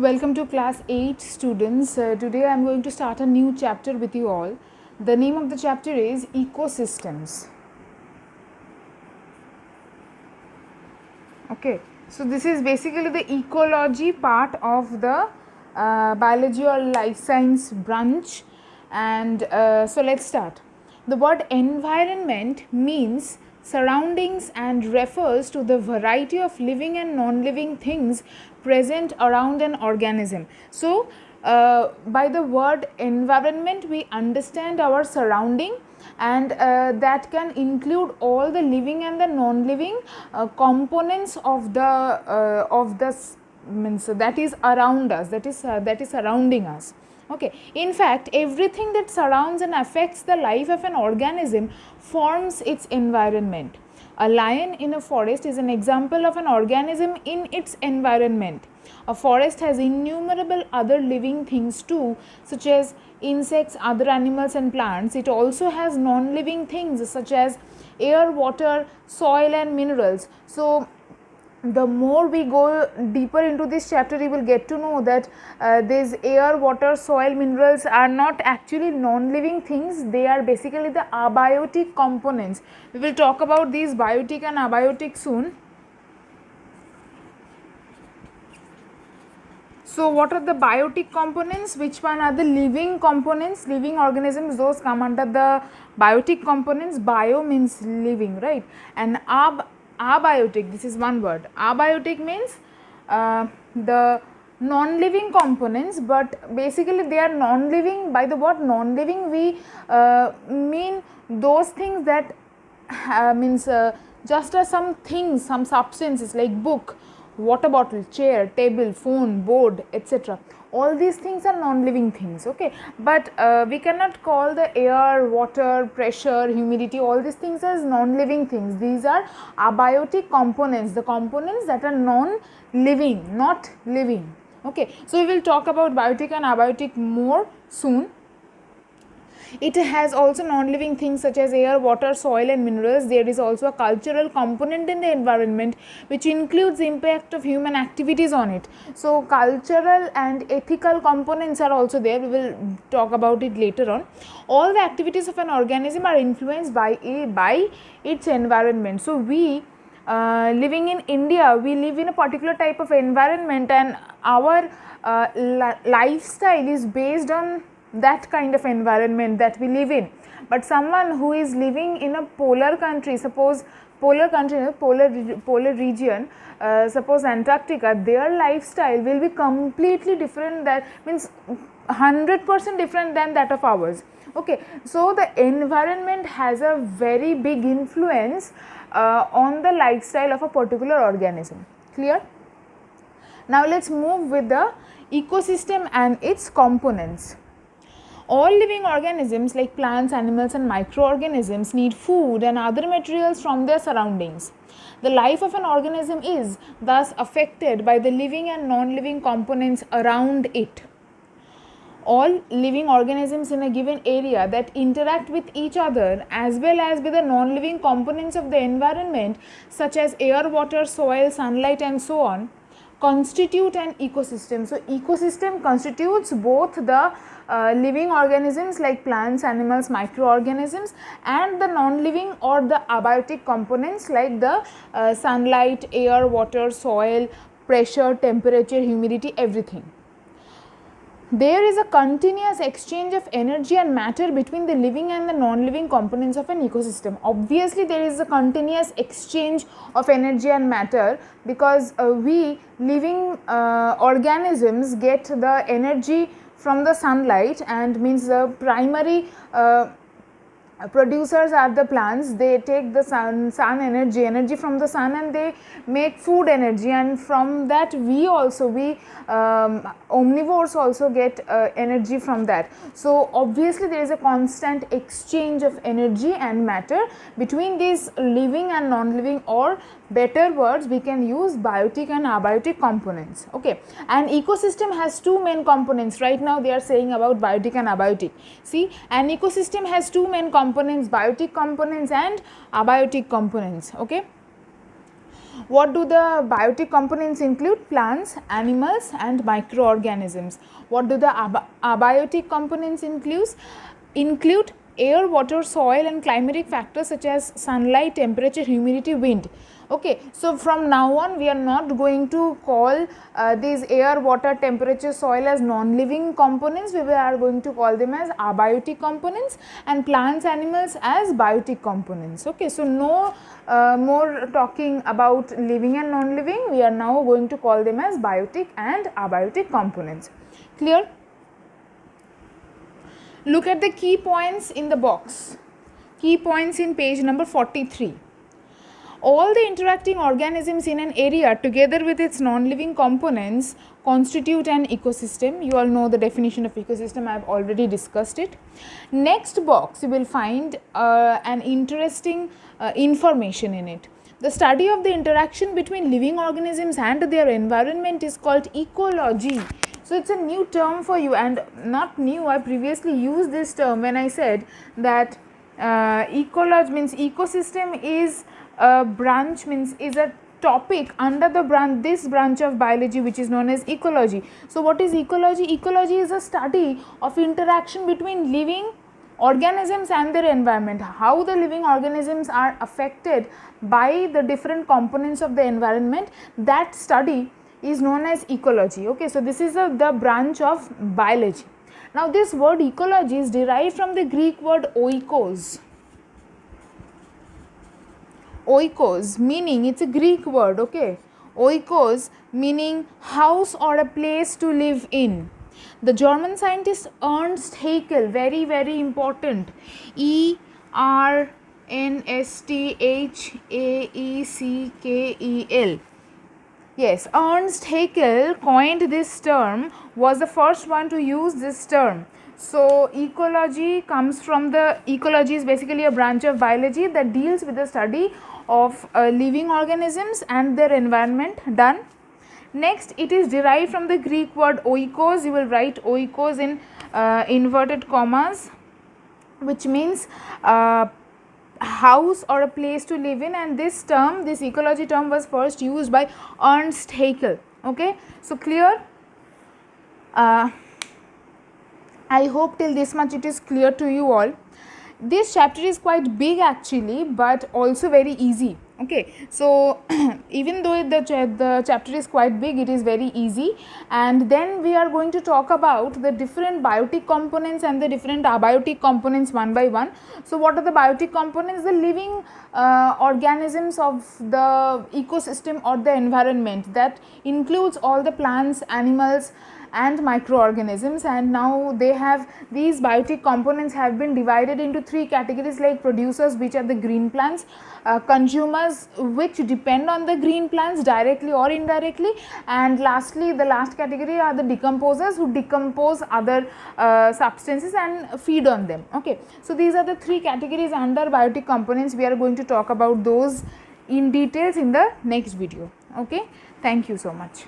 Welcome to class 8 students. Today I am going to start a new chapter with you all. The name of the chapter is Ecosystems. Okay, so this is basically the ecology part of the biology or life science branch, and so let's start. The word environment means surroundings and refers to the variety of living and non-living things present around an organism. So by the word environment we understand our surrounding, and that can include all the living and the non-living components of the means that is around us, that is surrounding us. Okay, in fact everything that surrounds and affects the life of an organism forms its environment. A lion in a forest is an example of an organism in its environment. A forest has innumerable other living things too, such as insects, other animals and plants. It also has non-living things such as air, water, soil and minerals. So the more we go deeper into this chapter, you will get to know that these air, water, soil, minerals are not actually non-living things. They are basically the abiotic components. We will talk about these biotic and abiotic soon. So what are the biotic components? Which one are the living components? Living organisms, those come under the biotic components. Bio means living, right? And abiotic, this is one word. Abiotic means the non-living components, but basically they are non-living. By the word non-living we mean those things that means just some things, some substances like book, water bottle, chair, table, phone, board, etc. All these things are non-living things, okay, but we cannot call the air, water, pressure, humidity, all these things as non-living things. These are abiotic components, the components that are non-living, not living. Okay, so we will talk about biotic and abiotic more soon. It has also non-living things such as air, water, soil and minerals. There is also a cultural component in the environment which includes the impact of human activities on it. So cultural and ethical components are also there. We will talk about it later on. All the activities of an organism are influenced by its environment. So we living in India, we live in a particular type of environment, and our lifestyle is based on that kind of environment that we live in. But someone who is living in a polar country, suppose polar region, suppose Antarctica, their lifestyle will be completely different. That means 100% different than that of ours. Okay, so the environment has a very big influence on the lifestyle of a particular organism. Clear? Now let's move with the ecosystem and its components. All living organisms like plants, animals and microorganisms need food and other materials from their surroundings. The life of an organism is thus affected by the living and non-living components around it. All living organisms in a given area that interact with each other as well as with the non-living components of the environment such as air, water, soil, sunlight and so on constitute an ecosystem. So ecosystem constitutes both the living organisms like plants, animals, microorganisms and the non-living or the abiotic components like the sunlight, air, water, soil, pressure, temperature, humidity, everything. There is a continuous exchange of energy and matter between the living and the non-living components of an ecosystem. Obviously, there is a continuous exchange of energy and matter because we living organisms get the energy from the sunlight, and means the primary producers are the plants. They take the sun energy from the sun and they make food energy, and from that we omnivores also get energy from that. So obviously there is a constant exchange of energy and matter between these living and non-living, or better words we can use biotic and abiotic components. Okay, an ecosystem has two main components. Right now they are saying about biotic and abiotic. See, an ecosystem has two main components, biotic components and abiotic components. Okay, What do the biotic components include? Plants, animals and microorganisms. What do the abiotic components include? Air, water, soil and climatic factors such as sunlight, temperature, humidity, wind. Okay, so from now on we are not going to call these air, water, temperature, soil as non-living components. We are going to call them as abiotic components and plants, animals as biotic components. Okay, so no more talking about living and non-living. We are now going to call them as biotic and abiotic components. Clear? Look at the key points in the box. Key points in page number 43. All the interacting organisms in an area together with its non-living components constitute an ecosystem. You all know the definition of ecosystem, I have already discussed it. Next box, you will find an interesting information in it. The study of the interaction between living organisms and their environment is called ecology. So, it is a new term for you, and not new, I previously used this term when I said that ecology means ecosystem is a branch, means is a topic under the branch, this branch of biology which is known as ecology. So, what is ecology? Ecology is a study of interaction between living organisms and their environment, how the living organisms are affected by the different components of the environment. That study is known as ecology. Okay, so this is the branch of biology. Now, this word ecology is derived from the Greek word oikos. Oikos meaning, it's a Greek word, okay. Oikos meaning house or a place to live in. The German scientist Ernst Haeckel, very very important, ERNSTHAECKEL. Yes, Ernst Haeckel coined this term, was the first one to use this term. So, ecology comes from ecology is basically a branch of biology that deals with the study of living organisms and their environment. Done. Next, it is derived from the Greek word oikos. You will write oikos in inverted commas, which means house or a place to live in, and this term, this ecology term was first used by Ernst Haeckel. Okay, so clear? I hope till this much it is clear to you all. This chapter is quite big actually, but also very easy. Okay, so even though the chapter is quite big, it is very easy. And then we are going to talk about the different biotic components and the different abiotic components one by one. So, what are the biotic components? The living organisms of the ecosystem or the environment, that includes all the plants, animals and microorganisms. And now they have, these biotic components have been divided into three categories, like producers, which are the green plants, consumers, which depend on the green plants directly or indirectly, and lastly the last category are the decomposers, who decompose other substances and feed on them. Okay, so these are the three categories under biotic components. We are going to talk about those in details in the next video. Okay, thank you so much.